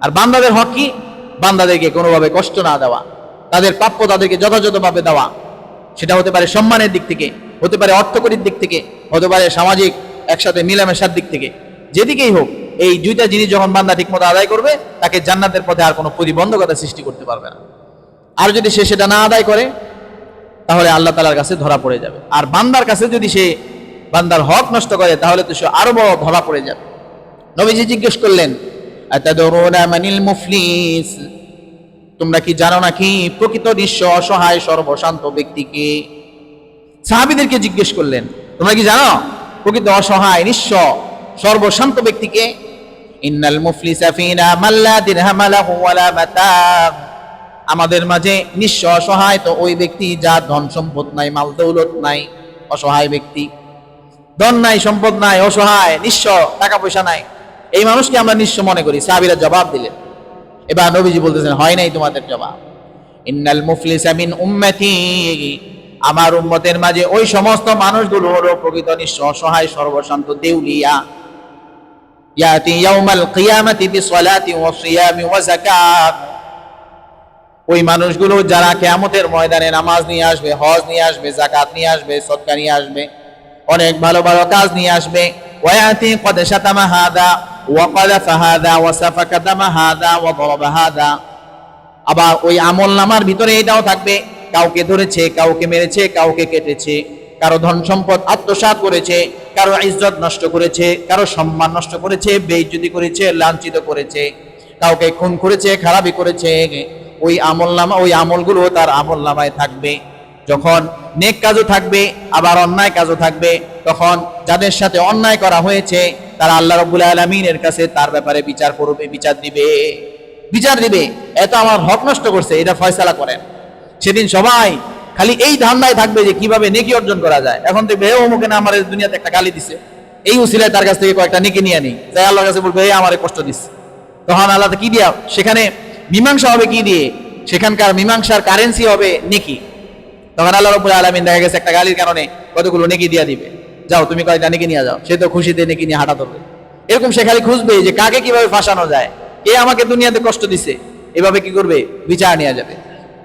A: আর বান্দাদের হক কি? বান্দাদেরকে কোনোভাবে কষ্ট না দেওয়া, তাদের প্রাপ্য তাদেরকে যথাযথভাবে দেওয়া। সেটা হতে পারে সম্মানের দিক থেকে, হতে পারে অর্থকরীর দিক থেকে, হতে পারে সামাজিক একসাথে মিলামেশার দিক থেকে, যেদিকেই হোক এই দুইটা জিনিস যখন বান্দা ঠিকমতো আদায় করবে তাকে জান্নাতের পথে আর কোনো প্রতিবন্ধকতা সৃষ্টি করতে পারবে না। আর যদি সে সেটা না আদায় করে তাহলে আল্লাহ তাআলার কাছে ধরা পড়ে যাবে। আর বান্দার কাছে যদি সে বান্দার হক নষ্ট করে তাহলে তো সে আরো বড় ধরা পড়ে যাবে। নবীজি জিজ্ঞেস করলেন, আতাদরুনা মানিল মুফলিস, তোমরা কি জানো নাকি প্রকৃত নিঃস্ব অসহায় সর্বশান্ত ব্যক্তিকে? সাহাবীদেরকে জিজ্ঞেস করলেন, তোমরা কি জানো প্রকৃত অসহায় নিঃস্ব সর্বশান্ত ব্যক্তিকে? ইন্নাল মুফলিসা ফিনা মান লা দিরহাম লাহু ওয়ালা মাতা, আমাদের মাঝে নিঃস্ব অসহায় তো ওই ব্যক্তি যার ধন সম্পদ নাই, মাল দৌলত নাই, অসহায় ব্যক্তি, ধন নাই, সম্পদ নাই, অসহায়, নিঃস্ব, টাকা পয়সা নাই, এই মানুষকে আমরা নিঃস্ব মনে করি। সাহাবীরা জবাব দিলেন। এবার নবীজি বলতেছেন, হয় নাই তোমাদের জবাব। ইন্নাল মুফলিসা মিন উম্মতি, আমার উম্মতের মাঝে ওই সমস্ত মানুষগুলো হলো প্রকৃত নিঃস্ব অসহায় সর্বশান্ত দেউলিয়া। ইয়াতি ইয়াউমাল কিয়ামাতি বিসসালাতি ওয়া সিয়ামি ওয়া যাকাত, ওই মানুষগুলো যারা কিয়ামতের ময়দানে নামাজ নিয়ে আসবে, হজ নিয়ে আসবে, যাকাত নিয়ে আসবে, সদকা নিয়ে আসবে, অনেক ভালো ভালো কাজ নিয়ে আসবে। ওয়ায়াতি ক্বাদ শাতামা হাদা ওয়া ক্বাযাফা হাদা ওয়া সাফাকা দামা হাদা ওয়া দারাবা হাদা, আবার ওই আমলনামার ভিতরে এটাও থাকবে, কাউকে ধরেছে, কাউকে মেরেছে, কাউকে কেটেছে, কারো ধন সম্পদ আত্মসাৎ করেছে, কারো ইজ্জত নষ্ট করেছে, কারো সম্মান নষ্ট করেছে, বেইজ্জতি করেছে, লাঞ্ছিত করেছে, কাউকে খুন করেছে, খারাপি করেছে। ওই আমলনামা, ওই আমলগুলো তার আমলনামায় থাকবে। যখন নেক কাজও থাকবে আবার অন্যায় কাজও থাকবে, তখন যাদের সাথে অন্যায় করা হয়েছে তারা আল্লাহ রাব্বুল আলামিনের কাছে তার ব্যাপারে বিচার করবে, বিচার দিবে। এত আমার হক নষ্ট করছে, এটা ফয়সালা করেন। সেদিন সবাই খালি এই ধান্দায় থাকবে যে কিভাবে নেকি অর্জন করা যায়। এখন দেখবে অমুকে না আমার দুনিয়াতে একটা গালি দিছে, এই উসিলায় তার কাছ থেকে কয়েকটা নেকি নিয়ে নেই, যাই আল্লাহর কাছে বলবে এই আমারে কষ্ট দিচ্ছে। তখন আল্লাহ কি দিয়া সেখানে মীমাংসা হবে, কি দিয়ে? সেখানকার মীমাংসার কারেন্সি হবে নেকি। তখন আল্লাহ রাব্বুল আলামিন দেখা গেছে একটা গালির কারণে কতগুলো নেকি দিয়া দিবে, যাও তুমি কয়টা নেকি নিয়ে যাও। সে তো খুশিতে নেকি নিয়ে হাঁটা ধরবে। এরকম সে খালি খুঁজবে যে কাকে কিভাবে ফাঁসানো যায়, কে আমাকে দুনিয়াতে কষ্ট দিছে, এভাবে কি করবে? বিচার নিয়ে যাবে।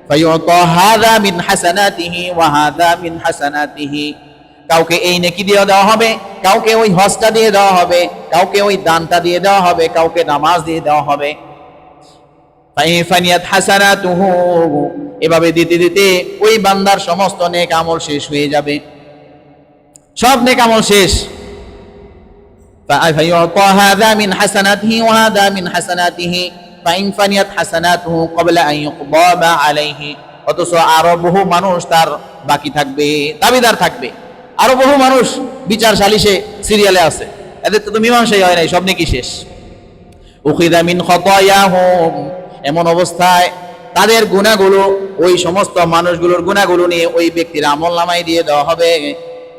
A: ফায়ুতা হাযা মিন হাসানাতিহি ওয়া হাযা মিন হাসানাতিহি, কাউকে এই নেকি দিয়ে দেওয়া হবে, কাউকে ওই হজটা দিয়ে দেওয়া হবে, কাউকে ওই দানটা দিয়ে দেওয়া হবে, কাউকে নামাজ দিয়ে দেওয়া হবে। ফানিয়াত হাসানাতুহু, এভাবে দিতে দিতে ওই বান্দার সমস্ত নেক আমল শেষ হয়ে যাবে, সব নেক আমল শেষ। ফায়ুতা হাযা মিন হাসানাতিহি ওয়া হাযা মিন হাসানাতিহি ফাইন ফানিয়াত হাসানাতুহু ক্বাবলা আন ইউকদা মা আলাইহি, অথচ আরো বহু মানুষ তার বাকি থাকবে, দাবিদার থাকবে। আরো বহু মানুষ বিচার সালিশে সিরিয়ালে আছে, এদের তো মীমাংসাই হয় নাই, সব নেকি শেষ। উখিযা মিন খাতায়াহুম, এমন অবস্থায় তাদের গুনাহগুলো, ওই সমস্ত মানুষগুলোর গুনাহগুলো নিয়ে ওই ব্যক্তির আমলনামায় দিয়ে দেওয়া হবে।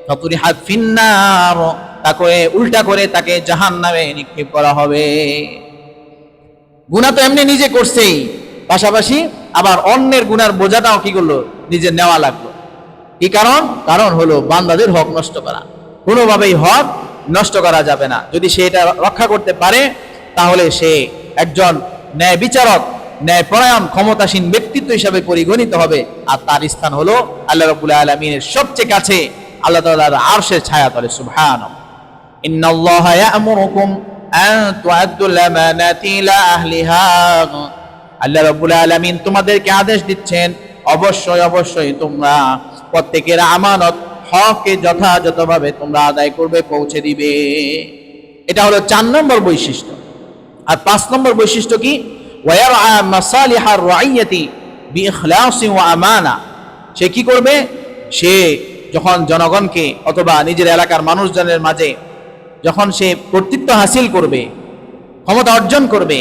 A: ফাতুরিহাত ফিন্নার, তাকে উল্টা করে তাকে জাহান্নামে নিক্ষেপ করা হবে। গুনাহ তো এমনি নিজে করছেই, পাশাপাশি আবার অন্যের গুনার বোঝাটাও কি করলো? নিজে নেওয়া লাগলো। কি কারণ? কারণ হলো বান্দাদের হক নষ্ট করা। কোনোভাবেই হক নষ্ট করা যাবে না। যদি সে এটা রক্ষা করতে পারে তাহলে সে একজন ন্যায় বিচারক, ন্যায়পরায়ণ, ক্ষমতাসীন ব্যক্তিত্ব হিসাবে পরিগণিত হবে। আর তার স্থান হলো আল্লাহ রাব্বুল আলামিনের সবচেয়ে কাছে, আল্লাহ তাআলার আরশের ছায়াতলে। সুবহানাল্লাহ। ইন্নাল্লাহা ইয়া'মুরুকুম আন তু'আদ্দুল আমানাতি ইলা আহলিহা। আল্লাহ রাব্বুল আলামিন তোমাদেরকে আদেশ দিচ্ছেন, অবশ্যই অবশ্যই তোমরা প্রত্যেকের আমানত, হককে যথাযথভাবে তোমরা আদায় করবে, পৌঁছে দিবে। এটা হলো 4 নম্বর বৈশিষ্ট্য। আর 5 নম্বর বৈশিষ্ট্য কি? ওয়ারআ মাসালিহার রাইয়াতি বিইখলাসি ওয়া আমানা। সে কি করবে? সে যখন জনগণকে অথবা নিজের এলাকার মানুষজনের মাঝে যখন সে কর্তৃত্ব হাসিল করবে, ক্ষমতা অর্জন করবে,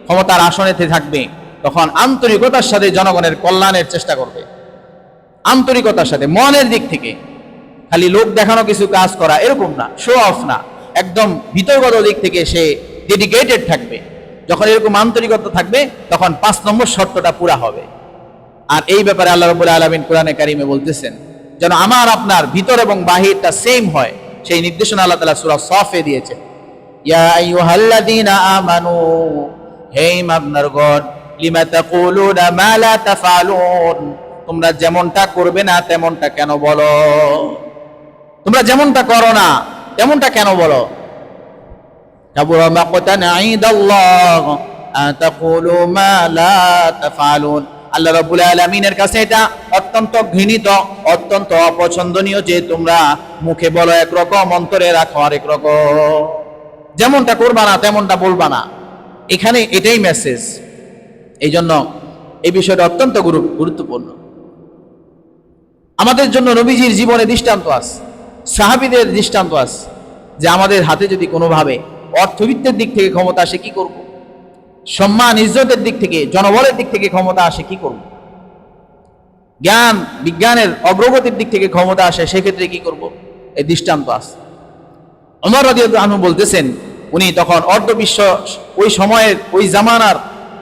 A: ক্ষমতার আসনেতে থাকবে, তখন আন্তরিকতার সাথে জনগণের কল্যাণের চেষ্টা করবে। আন্তরিকতার সাথে, মনের দিক থেকে, খালি লোক দেখানো কিছু কাজ করা এরকম না, শো অফ না, একদম ভিতরগত দিক থেকে সে ডেডিকেটেড থাকবে। যখন এরকম আন্তরিকতা থাকবে তখন 5 নম্বর শর্তটা পুরা হবে। আর এই ব্যাপারে আল্লাহ রাব্বুল আলামিন কোরআনে কারিমে বলতেছেন যেন আমার আপনার ভিতর এবং বাহিরটা সেম হয়, সেই নির্দেশনা আল্লাহ তাআলা সূরা সফে দিয়েছেন। ইয়া আইয়ুহাল্লাযীনা আমানু, হে ঈমানদারগণ, লিমা তাকুলুনা মা লা তাফআলুন, তোমরা যেমনটা করবে না তেমনটা কেন বলো? তোমরা যেমনটা করো না তেমনটা কেন বলো? কাবুরা মাকতান ইনদাল্লাহ আন তাকুলু মা লা তাফআলুন। আল্লাহ রাব্বুল আলামিনের কাছে এটা অত্যন্ত ঘৃণিত, অত্যন্ত অপছন্দনীয় যে তোমরা মুখে বলো একরকম, অন্তরে রাখো আরেক রকম। যেমনটা করবা না তেমনটা বলবা না, এখানে এটাই মেসেজ। এই জন্য এই বিষয়টা অত্যন্ত গুরুত্বপূর্ণ। আমাদের জন্য নবীজির জীবনে দৃষ্টান্ত আছে, সাহাবীদের দৃষ্টান্ত আছে, যে আমাদের হাতে যদি কোনোভাবে অর্থবিত্তের দিক থেকে ক্ষমতা আসে কি করব? সম্মান ইজ্জতের দিক থেকে, জনবলের দিক থেকে ক্ষমতা আসে কি করব? জ্ঞান বিজ্ঞানের অগ্রগতির দিক থেকে ক্ষমতা আসে, সেক্ষেত্রে কি করব? এই দৃষ্টান্ত আছে। ওমর রাদিয়াল্লাহু আনহু বলতেছেন, উনি তখন অর্ধবিশ্ব, ওই সময়ের ওই জামানার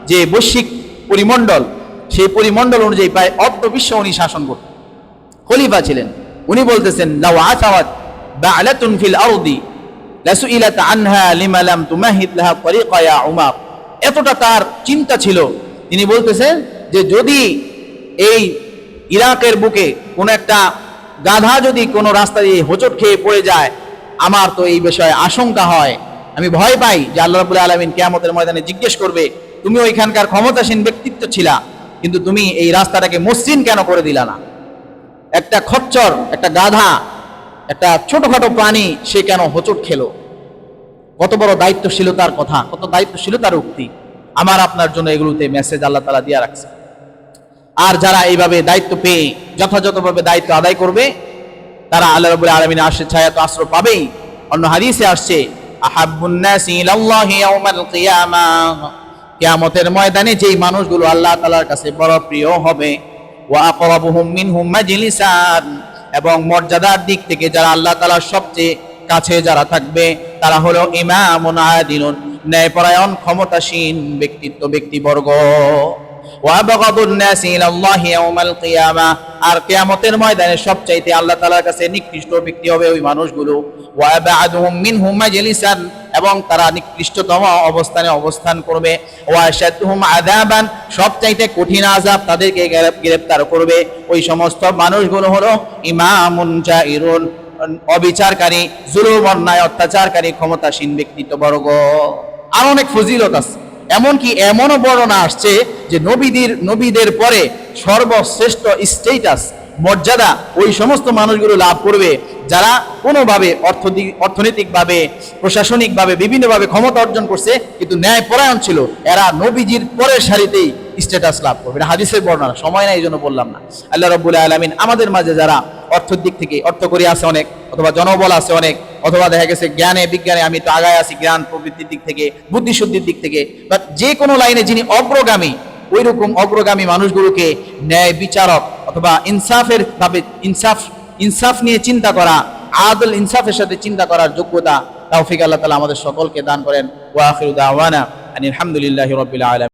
A: যে বৈশ্বিক পরিমণ্ডল, সেই পরিমণ্ডল অনুযায়ী প্রায় অর্ধবিশ্ব উনি শাসন করতেন, খলিফা ছিলেন। উনি বলতেছেন, লাউ আসাওয়াত বা'লাতুন ফিল আরদি লাসুইলাত আনহা লিমা লাম তুমাহিদ লাহা তরিকা ইয়া উমার। এতটা তার চিন্তা ছিল, তিনি বলতেছেন যে যদি এই ইরাকের বুকে কোনো একটা গাধা যদি কোনো রাস্তা দিয়ে হোঁচট খেয়ে পড়ে যায়, আমার তো এই বিষয়ে আশঙ্কা হয়, আমি ভয় পাই যে আল্লাহ রাব্বুল আলামিন কিয়ামতের ময়দানে জিজ্ঞেস করবে, তুমি ওইখানকার ক্ষমতাসীন ব্যক্তিত্ব ছিলা, কিন্তু তুমি এই রাস্তাটাকে মসৃণ কেন করে দিলা না? একটা খচ্চর, একটা গাধা, একটা ছোটখাটো প্রাণী, সে কেন হোঁচট খেলো? কত বড় দায়িত্বশীলতার কথা, কত দায়িত্বশীলতার উক্তি। আমার আপনার জন্য এগুলোতে মেসেজ আল্লাহ তাআলা দিয়ে রাখছে। আর যারা এইভাবে দায়িত্ব পেয়ে যথাযথভাবে দায়িত্ব আদায় করবে, তারা আল্লাহ রাব্বুল আলামিনের আরশের ছায়া তো আশ্রয় পাবেই। অন্য হাদিসে আসছে, আহাব্বুন নাসি ইলাল্লাহি ইয়াউমাল কিয়ামাহ, কিয়ামতের ময়দানে যেই মানুষগুলো আল্লাহ তাআলার কাছে বড় প্রিয় হবে, ওয়া আকরাবুহুম মিনহুম মাজলিসান, এবং মর্যাদার দিক থেকে যারা আল্লাহ তাআলার সবচেয়ে কাছে যারা থাকবে, তারা হলো ইমামুন আদিলুন, ন্যায়পরায়ণ ক্ষমতাসীন ব্যক্তিত্ব, ব্যক্তিবর্গ। ওয়া আবগাদুন নাসি ইলাল্লাহি ইয়াউমাল কিয়ামাহ, আর কিয়ামতের ময়দানে সবচাইতে আল্লাহ তাআলার কাছে নিকৃষ্ট ব্যক্তি হবে ওই মানুষগুলো। ওয়া আবআদুহুম মিনহুম মাজলিসান, এবং তারা নিকৃষ্টতম অবস্থানে অবস্থান করবে। ওয়া আশাদুহুম আযাবান, সবচাইতে কঠিন আযাব তাদেরকে গ্রেফতার করবে। ওই সমস্ত মানুষগুলো হলো ইমামুন জাইরুন, অবিচারকারী, জুলুম, অন্যায়, অত্যাচারকারী ক্ষমতাসীন ব্যক্তিত্ববর্গ। আর অনেক ফজিলত আছে, এমনকি এমনও বর্ণনা আসছে যে নবীদের পরে সর্বশ্রেষ্ঠ স্টেটাস, মর্যাদা ওই সমস্ত মানুষগুলো লাভ করবে যারা কোনোভাবে অর্থনৈতিকভাবে, প্রশাসনিকভাবে, বিভিন্নভাবে ক্ষমতা অর্জন করছে কিন্তু ন্যায়পরায়ণ ছিল। এরা নবীজির পরের সারিতেই স্ট্যাটাস লাভ করবে। এটা হাদিসের বর্ণনা, সময় নাই এই জন্য বললাম না। আল্লাহ রাব্বুল আলামিন আমাদের মাঝে যারা অর্থের দিক থেকে, অর্থকরী আছে অনেক, অথবা জনবল আছে অনেক, অথবা দেখা গেছে জ্ঞানে বিজ্ঞানে আমি তো আগায় আছি, জ্ঞান প্রবৃত্তির দিক থেকে, বুদ্ধিশুদ্ধির দিক থেকে, বাট যে কোনো লাইনে যিনি অগ্রগামী, ওই রকম অগ্রগামী মানুষগুলোকে ন্যায় বিচারক অথবা ইনসাফের ভাবে, ইনসাফ নিয়ে চিন্তা করা, আদল ইনসাফের সাথে চিন্তা করার যোগ্যতা তৌফিক আল্লাহ তাআলা আমাদের সকলকে দান করেন। ওয়া আখিরু দাওয়ানা আনিল হামদুলিল্লাহি রাব্বিল আলামিন।